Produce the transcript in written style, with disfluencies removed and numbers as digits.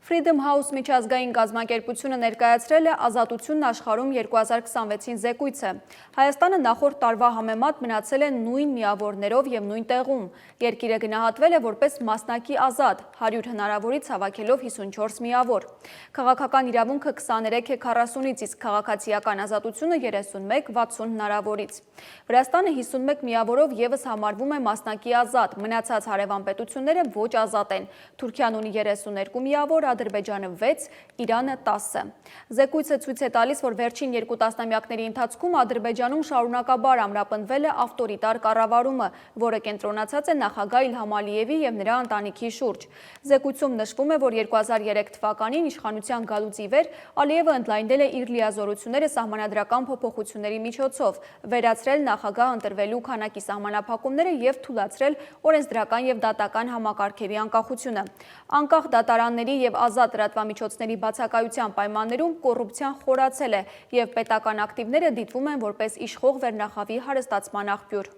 Freedom House միջազգային կազմակերպությունը ներկայացրել է ազատությունն աշխարհում 2026-ին զեկույցը։ Հայաստանը նախորդ տարվա համեմատ մնացել է նույն միավորներով եւ նույն տեղում։ Երկիրը գնահատվել է որպես մասնակի ազատ, 100 հնարավորից հավաքելով 54 միավոր։ Քաղաքական իրավունքը 23 է 40-ից, իսկ քաղաքացիական ազատությունը 31-60 հնարավորից։ Վրաստանը 51 միավորով եւս համարվում է մասնակի ազատ, մնացած հարևան պետությունները ոչ ազատ են։ Թուրքիան ունի 32 միավոր, Ադրբեջանը 6, Իրանը 10։ Զեկույցը ցույց է տալիս, որ վերջին 2 տասնամյակների ընթացքում Ադրբեջանում շարունակաբար ամրապնդվել է ավտորիտար կառավարումը, որը կենտրոնացած է նախագահ Իլհամ Ալիևի եւ նրա ընտանիքի շուրջ։ Զեկույցում նշվում է, որ 2003 թվականին իշխանության գալուց ի վեր Ալիևը ընդլայնել է իր լիազորությունները սահմանադրական փոփոխությունների միջոցով, վերացրել նախագահ ընտրվելու քանակի սահմանափակումները եւ թույլատրել օրենսդրական եւ դատական համակարգերի անկախությունը։ Անկախ դատարանների եւ ազատ լրատվամիջոցների բացակայության պայմաններում կոռուպցիան խորացել է եւ պետական ակտիվները դիտվում են որպես իշխող վերնախավի հարստացման աղբյուր։